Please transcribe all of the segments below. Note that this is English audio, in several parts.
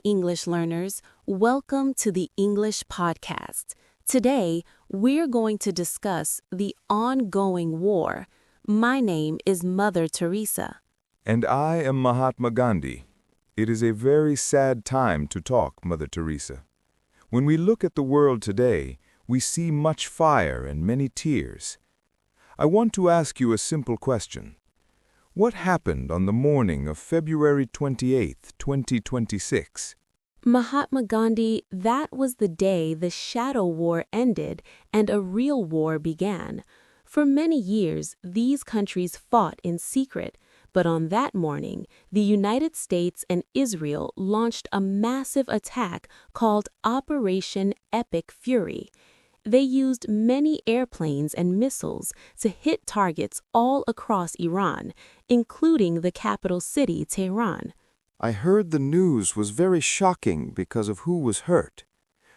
English learners. Welcome to the English podcast. Today, we're going to discuss the ongoing war. My name is Mother Teresa. And I am Mahatma Gandhi. It is a very sad time to talk, Mother Teresa. When we look at the world today, we see much fire and many tears. I want to ask you a simple question. What happened on the morning of February 28, 2026? Mahatma Gandhi, that was the day the shadow war ended and a real war began. For many years, these countries fought in secret, but on that morning, the United States and Israel launched a massive attack called Operation Epic Fury. They used many airplanes and missiles to hit targets all across Iran, including the capital city, Tehran. I heard the news was very shocking because of who was hurt.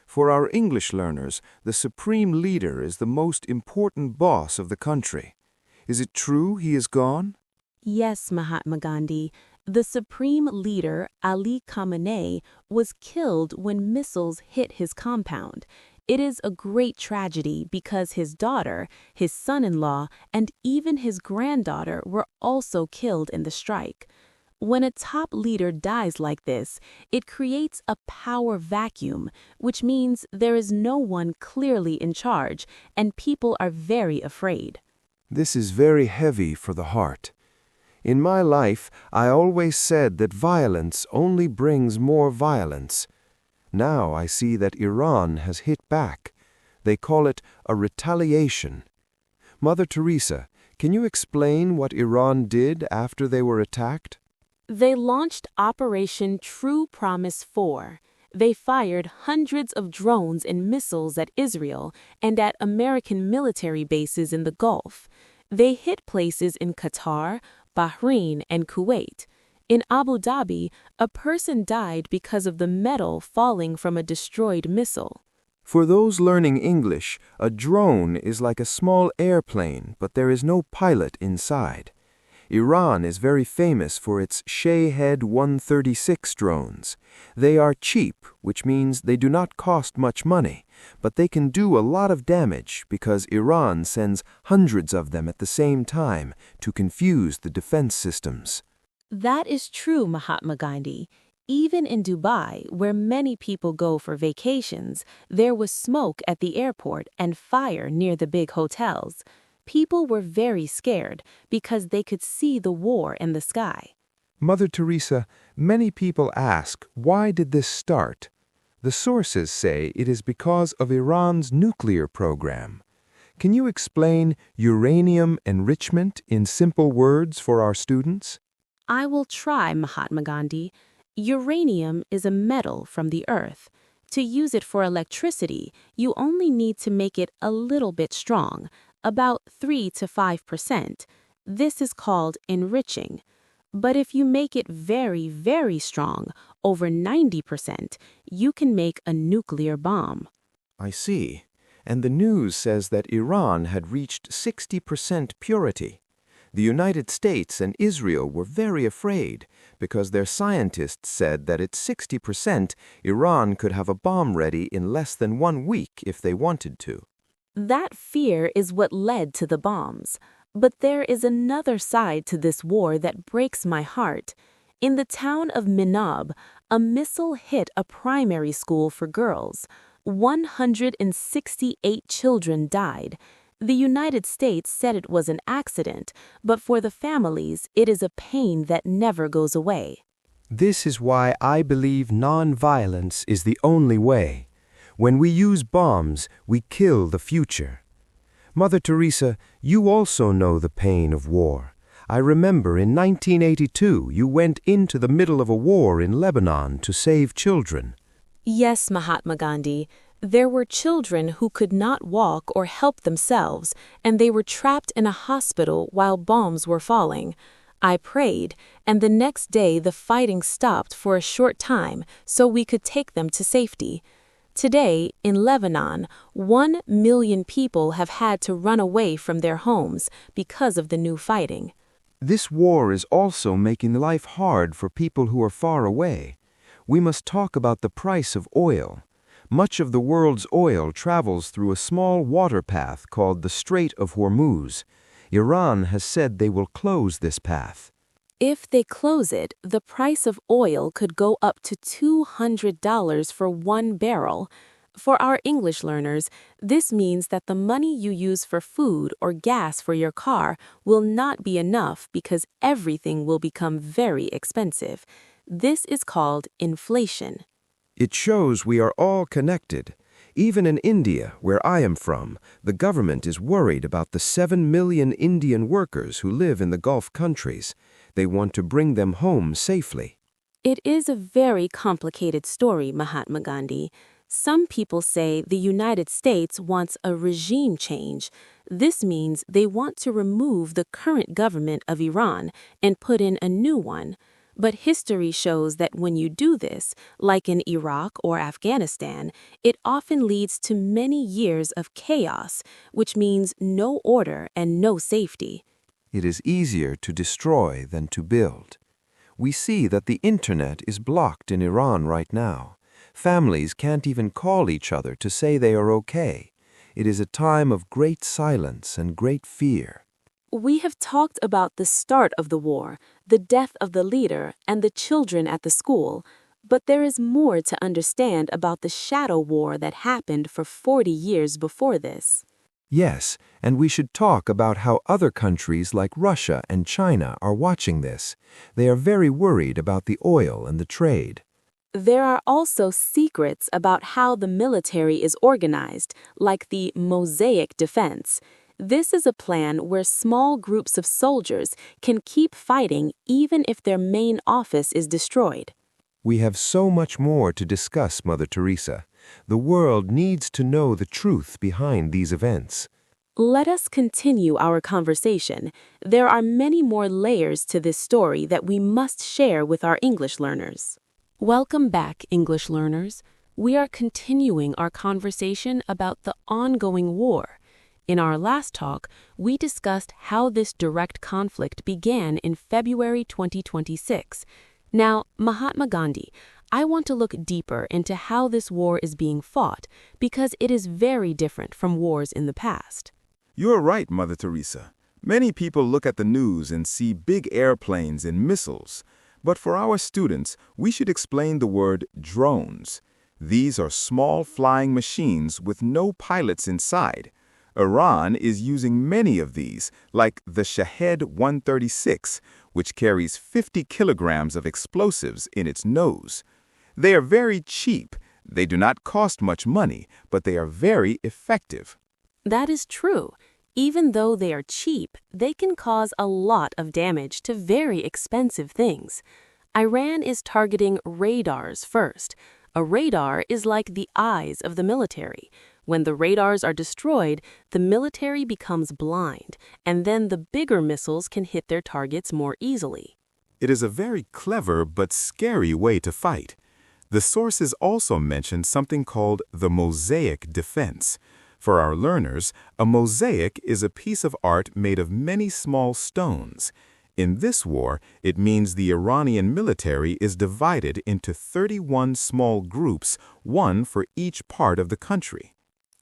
For our English learners, the supreme leader is the most important boss of the country. Is it true he is gone? Yes, Mahatma Gandhi. The supreme leader, Ali Khamenei, was killed when missiles hit his compound. It is a great tragedy because his daughter, his son-in-law, and even his granddaughter were also killed in the strike. When a top leader dies like this, it creates a power vacuum, which means there is no one clearly in charge, and people are very afraid. This is very heavy for the heart. In my life, I always said that violence only brings more violence. Now I see that Iran has hit back. They call it a retaliation. Mother Teresa, can you explain what Iran did after they were attacked? They launched Operation True Promise 4. They fired hundreds of drones and missiles at Israel and at American military bases in the Gulf. They hit places in Qatar, Bahrain, and Kuwait. In Abu Dhabi, a person died because of the metal falling from a destroyed missile. For those learning English, a drone is like a small airplane, but there is no pilot inside. Iran is very famous for its Shahed 136 drones. They are cheap, which means they do not cost much money, but they can do a lot of damage because Iran sends hundreds of them at the same time to confuse the defense systems. That is true, Mahatma Gandhi. Even in Dubai, where many people go for vacations, there was smoke at the airport and fire near the big hotels. People were very scared because they could see the war in the sky. Mother Teresa, many people ask, why did this start? The sources say it is because of Iran's nuclear program. Can you explain uranium enrichment in simple words for our students? I will try, Mahatma Gandhi. Uranium is a metal from the earth. To use it for electricity, you only need to make it a little bit strong, about 3 to 5%. This is called enriching. But if you make it very, very strong, over 90%, you can make a nuclear bomb. I see. And the news says that Iran had reached 60% purity. The United States and Israel were very afraid because their scientists said that at 60%, Iran could have a bomb ready in less than 1 week if they wanted to. That fear is what led to the bombs. But there is another side to this war that breaks my heart. In the town of Minab, a missile hit a primary school for girls. 168 children died. The United States said it was an accident, but for the families, it is a pain that never goes away. This is why I believe non-violence is the only way. When we use bombs, we kill the future. Mother Teresa, you also know the pain of war. I remember in 1982 you went into the middle of a war in Lebanon to save children. Yes, Mahatma Gandhi. There were children who could not walk or help themselves, and they were trapped in a hospital while bombs were falling. I prayed, and the next day the fighting stopped for a short time so we could take them to safety. Today, in Lebanon, 1 million people have had to run away from their homes because of the new fighting. This war is also making life hard for people who are far away. we must talk about the price of oil. Much of the world's oil travels through a small water path called the Strait of Hormuz. Iran has said they will close this path. If they close it, the price of oil could go up to $200 for 1 barrel. For our English learners, this means that the money you use for food or gas for your car will not be enough because everything will become very expensive. This is called inflation. It shows we are all connected. Even in India, where I am from, the government is worried about the 7 million Indian workers who live in the Gulf countries. They want to bring them home safely. It is a very complicated story, Mahatma Gandhi. Some people say the United States wants a regime change. This means they want to remove the current government of Iran and put in a new one. But history shows that when you do this, like in Iraq or Afghanistan, it often leads to many years of chaos, which means no order and no safety. It is easier to destroy than to build. We see that the internet is blocked in Iran right now. Families can't even call each other to say they are okay. It is a time of great silence and great fear. We have talked about the start of the war, the death of the leader, and the children at the school, but there is more to understand about the shadow war that happened for 40 years before this. Yes, and we should talk about how other countries like Russia and China are watching this. They are very worried about the oil and the trade. There are also secrets about how the military is organized, like the Mosaic Defense. This is a plan where small groups of soldiers can keep fighting even if their main office is destroyed. We have so much more to discuss, Mother Teresa. The world needs to know the truth behind these events. Let us continue our conversation. There are many more layers to this story that we must share with our English learners. Welcome back, English learners. We are continuing our conversation about the ongoing war. In our last talk, we discussed how this direct conflict began in February 2026. Now, Mahatma Gandhi, I want to look deeper into how this war is being fought because it is very different from wars in the past. You're right, Mother Teresa. Many people look at the news and see big airplanes and missiles. But for our students, we should explain the word drones. These are small flying machines with no pilots inside. Iran is using many of these, like the Shahed 136, which carries 50 kilograms of explosives in its nose. They are very cheap. They do not cost much money, but they are very effective. That is true. Even though they are cheap, they can cause a lot of damage to very expensive things. Iran is targeting radars first. A radar is like the eyes of the military. When the radars are destroyed, the military becomes blind, and then the bigger missiles can hit their targets more easily. It is a very clever but scary way to fight. The sources also mention something called the Mosaic Defense. For our learners, a mosaic is a piece of art made of many small stones. In this war, it means the Iranian military is divided into 31 small groups, one for each part of the country.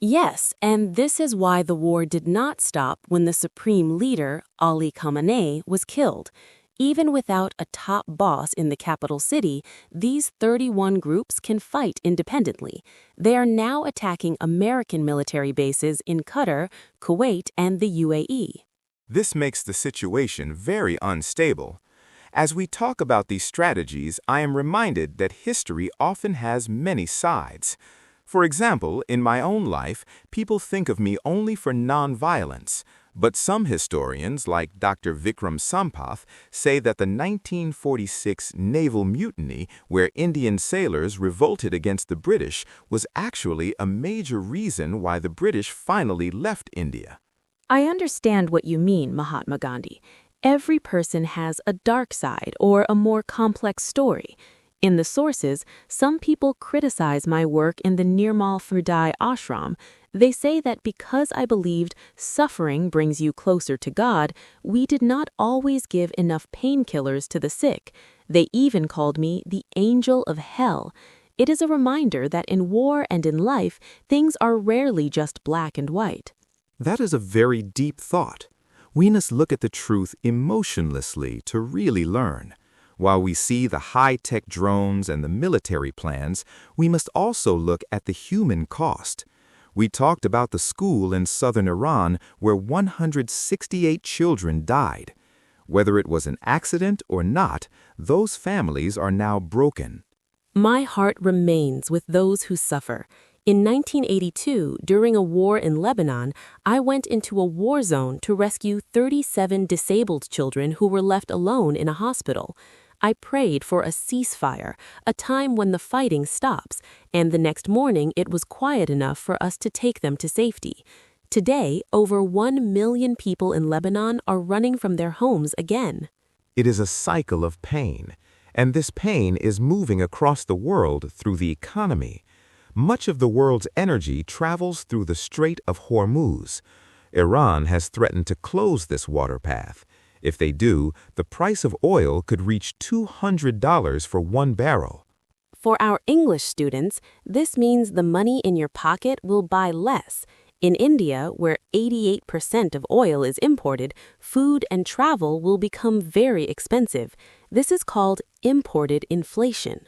Yes, and this is why the war did not stop when the supreme leader, Ali Khamenei, was killed. Even without a top boss in the capital city, these 31 groups can fight independently. They are now attacking American military bases in Qatar, Kuwait, and the UAE. This makes the situation very unstable. As we talk about these strategies, I am reminded that history often has many sides. For example, in my own life, people think of me only for nonviolence. But some historians, like Dr. Vikram Sampath, say that the 1946 naval mutiny, where Indian sailors revolted against the British, was actually a major reason why the British finally left India. I understand what you mean, Mahatma Gandhi. Every person has a dark side or a more complex story. In the sources, some people criticize my work in the Nirmal Fudai ashram. They say that because I believed suffering brings you closer to God, we did not always give enough painkillers to the sick. They even called me the angel of hell. It is a reminder that in war and in life, things are rarely just black and white. That is a very deep thought. We must look at the truth emotionlessly to really learn. While we see the high-tech drones and the military plans, we must also look at the human cost. We talked about the school in southern Iran where 168 children died. Whether it was an accident or not, those families are now broken. My heart remains with those who suffer. In 1982, during a war in Lebanon, I went into a war zone to rescue 37 disabled children who were left alone in a hospital. I prayed for a ceasefire, a time when the fighting stops, and the next morning it was quiet enough for us to take them to safety. Today, over 1 million people in Lebanon are running from their homes again. It is a cycle of pain, and this pain is moving across the world through the economy. Much of the world's energy travels through the Strait of Hormuz. Iran has threatened to close this water path. If they do, the price of oil could reach $200 for 1 barrel. For our English students, this means the money in your pocket will buy less. In India, where 88% of oil is imported, food and travel will become very expensive. This is called imported inflation.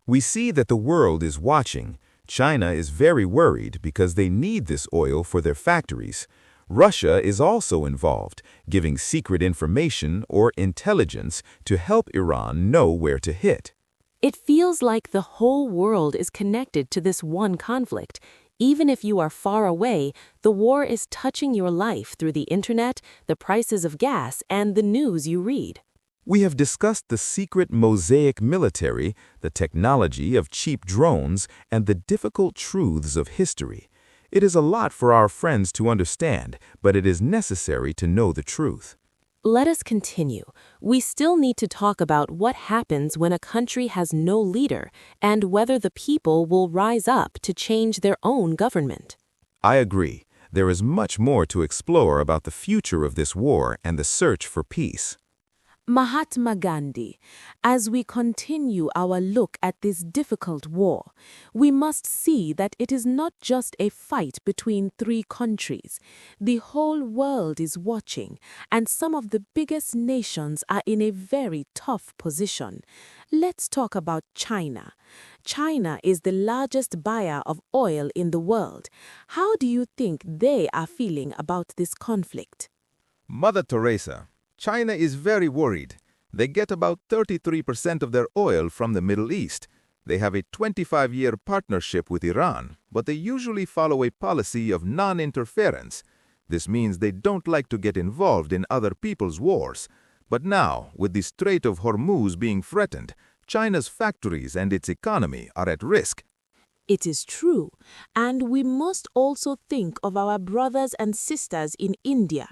We see that the world is watching. China is very worried because they need this oil for their factories. Russia is also involved, giving secret information or intelligence to help Iran know where to hit. It feels like the whole world is connected to this one conflict. Even if you are far away, the war is touching your life through the internet, the prices of gas, and the news you read. We have discussed the secret mosaic military, the technology of cheap drones, and the difficult truths of history. It is a lot for our friends to understand, but it is necessary to know the truth. Let us continue. We still need to talk about what happens when a country has no leader and whether the people will rise up to change their own government. I agree. There is much more to explore about the future of this war and the search for peace. Mahatma Gandhi, as we continue our look at this difficult war, we must see that it is not just a fight between 3 countries. The whole world is watching, and some of the biggest nations are in a very tough position. Let's talk about China. China is the largest buyer of oil in the world. How do you think they are feeling about this conflict? Mother Teresa, China is very worried. They get about 33% of their oil from the Middle East. They have a 25-year partnership with Iran, but they usually follow a policy of non-interference. This means they don't like to get involved in other people's wars. But now, with the Strait of Hormuz being threatened, China's factories and its economy are at risk. It is true, and we must also think of our brothers and sisters in India.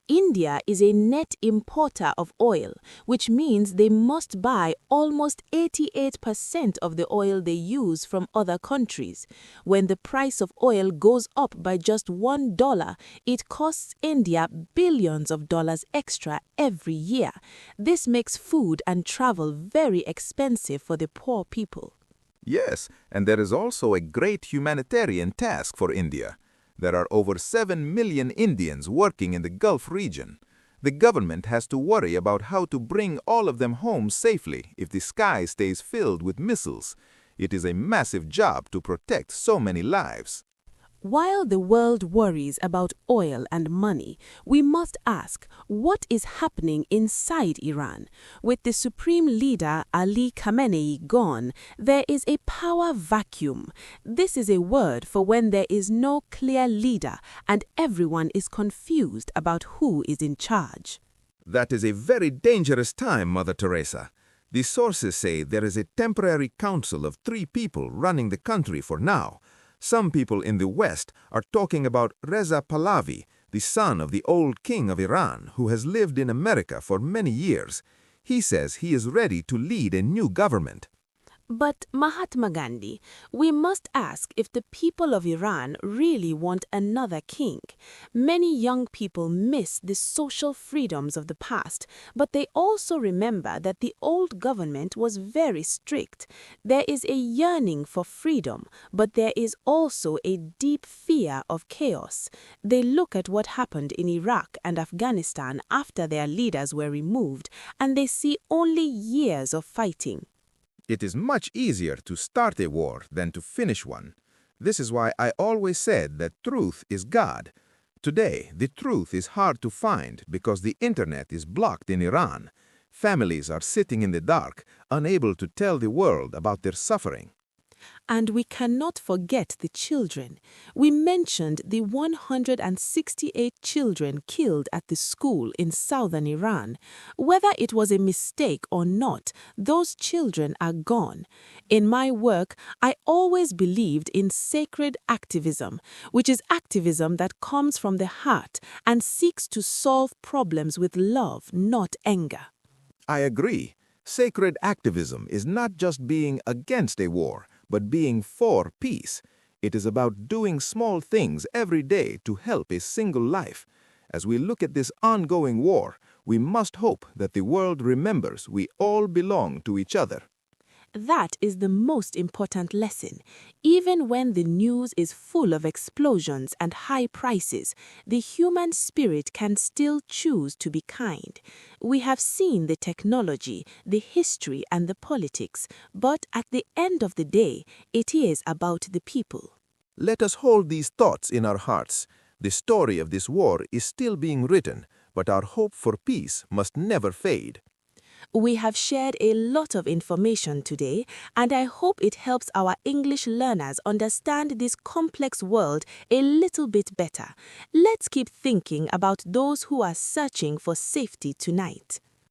India is a net importer of oil, which means they must buy almost 88% of the oil they use from other countries. When the price of oil goes up by just $1, it costs India billions of dollars extra every year. This makes food and travel very expensive for the poor people. Yes, and there is also a great humanitarian task for India. There are over 7 million Indians working in the Gulf region. The government has to worry about how to bring all of them home safely if the sky stays filled with missiles. It is a massive job to protect so many lives. While the world worries about oil and money, we must ask what is happening inside Iran. With the supreme leader Ali Khamenei gone, there is a power vacuum. This is a word for when there is no clear leader and everyone is confused about who is in charge. That is a very dangerous time, Mother Teresa. The sources say there is a temporary council of 3 people running the country for now. Some people in the West are talking about Reza Pahlavi, the son of the old king of Iran, who has lived in America for many years. He says he is ready to lead a new government. But Mahatma Gandhi, we must ask if the people of Iran really want another king. Many young people miss the social freedoms of the past, but they also remember that the old government was very strict. There is a yearning for freedom, but there is also a deep fear of chaos. They look at what happened in Iraq and Afghanistan after their leaders were removed, and they see only years of fighting. It is much easier to start a war than to finish one. This is why I always said that truth is God. Today, the truth is hard to find because the internet is blocked in Iran. Families are sitting in the dark, unable to tell the world about their suffering. And we cannot forget the children. We mentioned the 168 children killed at the school in southern Iran. Whether it was a mistake or not, those children are gone. In my work, I always believed in sacred activism, which is activism that comes from the heart and seeks to solve problems with love, not anger. I agree. Sacred activism is not just being against a war, but being for peace. It is about doing small things every day to help a single life. As we look at this ongoing war, we must hope that the world remembers we all belong to each other. That is the most important lesson. Even when the news is full of explosions and high prices, the human spirit can still choose to be kind. We have seen the technology, the history, and the politics, but at the end of the day, it is about the people. Let us hold these thoughts in our hearts. The story of this war is still being written, but our hope for peace must never fade. We have shared a lot of information today, and I hope it helps our English learners understand this complex world a little bit better. Let's keep thinking about those who are searching for safety tonight.